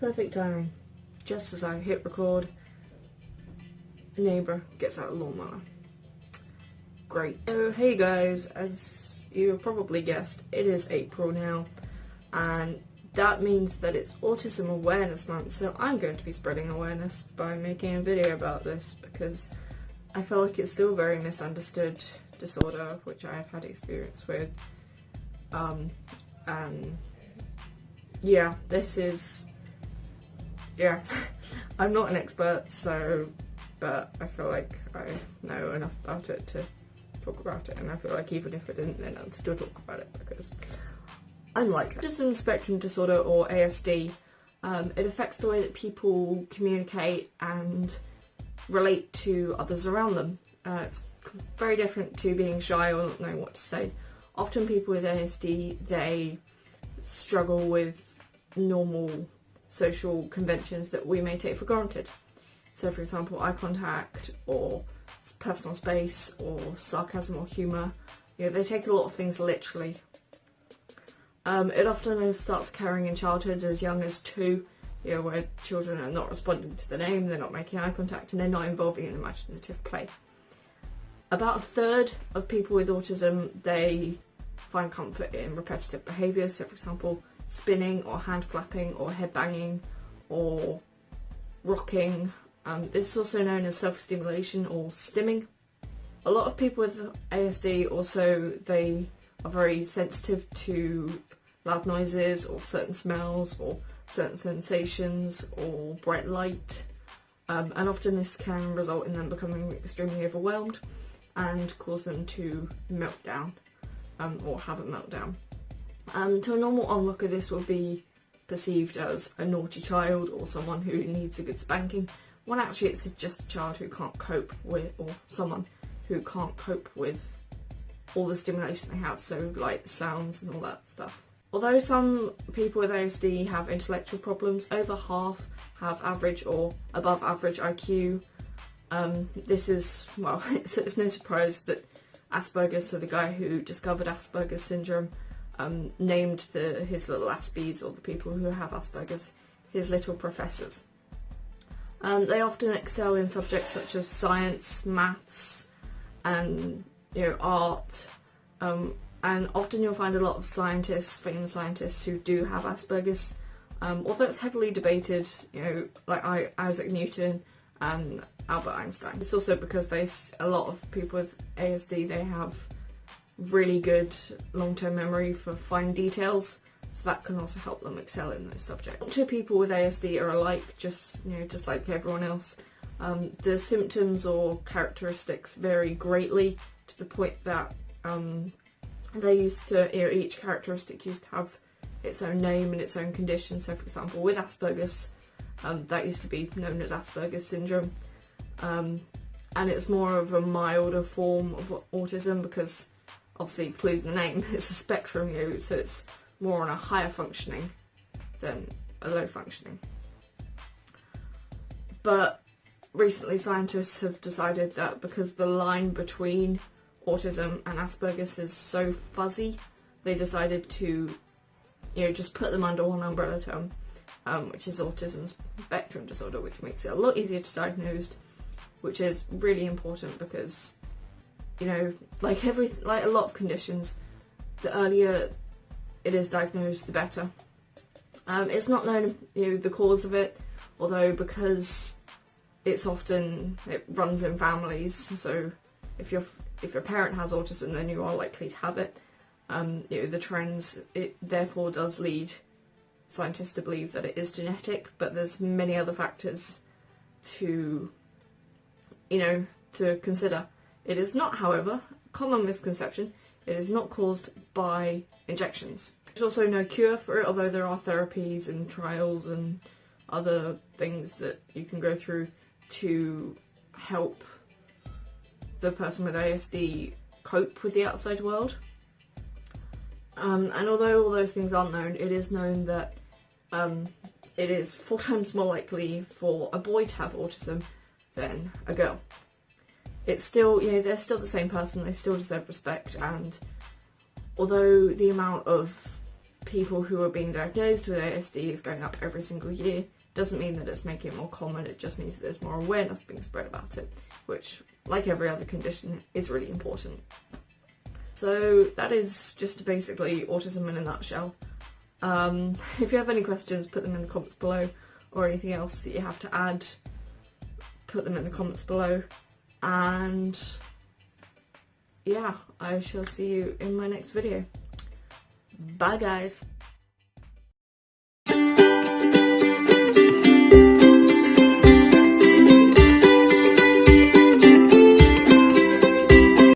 Perfect timing. Just as I hit record, a neighbour gets out a lawnmower. Great. So hey guys, as you probably guessed, it is April now, and that means that it's Autism Awareness Month, so I'm going to be spreading awareness by making a video about this because I feel like it's still a very misunderstood disorder, which I've had experience with. And yeah, I'm not an expert, but I feel like I know enough about it to talk about it, and I feel like even if I didn't, then I'd still talk about it because I'm like that. Autism spectrum disorder, or ASD, it affects the way that people communicate and relate to others around them. It's very different to being shy or not knowing what to say. Often people with ASD, they struggle with normal social conventions that we may take for granted. So for example, eye contact or personal space or sarcasm or humour. You know, they take a lot of things literally. It often starts occurring in childhood as young as 2, you know, where children are not responding to the name, they're not making eye contact, and they're not involving in imaginative play. About a third of people with autism, they find comfort in repetitive behaviour, so for example, spinning or hand flapping or head banging or rocking. This is also known as self-stimulation or stimming. A lot of people with ASD also, they are very sensitive to loud noises or certain smells or certain sensations or bright light, and often this can result in them becoming extremely overwhelmed and cause them to melt down or have a meltdown. To a normal onlooker, this will be perceived as a naughty child or someone who needs a good spanking, when actually it's just a child who can't cope with, or someone who can't cope with all the stimulation they have, so light, sounds and all that stuff. Although some people with ASD have intellectual problems, over half have average or above average IQ. This is, well, it's no surprise that Asperger's, so the guy who discovered Asperger's syndrome, named his little Aspies, or the people who have Asperger's, his little professors. They often excel in subjects such as science, maths, and art. And often you'll find a lot of scientists, famous scientists, who do have Asperger's. Although it's heavily debated, like Isaac Newton and Albert Einstein. It's also because a lot of people with ASD, they have really good long-term memory for fine details, so that can also help them excel in those subjects. Not two people with ASD are alike, just like everyone else. The symptoms or characteristics vary greatly, to the point that they used to, each characteristic used to have its own name and its own condition. So for example, with Asperger's, that used to be known as Asperger's syndrome, and it's more of a milder form of autism because obviously, clues in the name, it's a spectrum, so it's more on a higher functioning than a low functioning. But recently scientists have decided that because the line between autism and Asperger's is so fuzzy, they decided to just put them under one umbrella term, which is autism spectrum disorder, which makes it a lot easier to diagnose, which is really important because like a lot of conditions, the earlier it is diagnosed, the better. It's not known, the cause of it, although because it runs in families. So if your parent has autism, then you are likely to have it. The trends, it therefore does lead scientists to believe that it is genetic, but there's many other factors to consider. It is not, however, common misconception, it is not caused by injections. There's also no cure for it, although there are therapies and trials and other things that you can go through to help the person with ASD cope with the outside world. And although all those things aren't known, it is known that it is 4 times more likely for a boy to have autism than a girl. It's still, they're still the same person, they still deserve respect, and although the amount of people who are being diagnosed with ASD is going up every single year. Doesn't mean that it's making it more common, it just means that there's more awareness being spread about it, which, like every other condition, is really important. So that is just basically autism in a nutshell. If you have any questions, put them in the comments below, or anything else that you have to add, put them in the comments below. And yeah, I shall see you in my next video. Bye guys!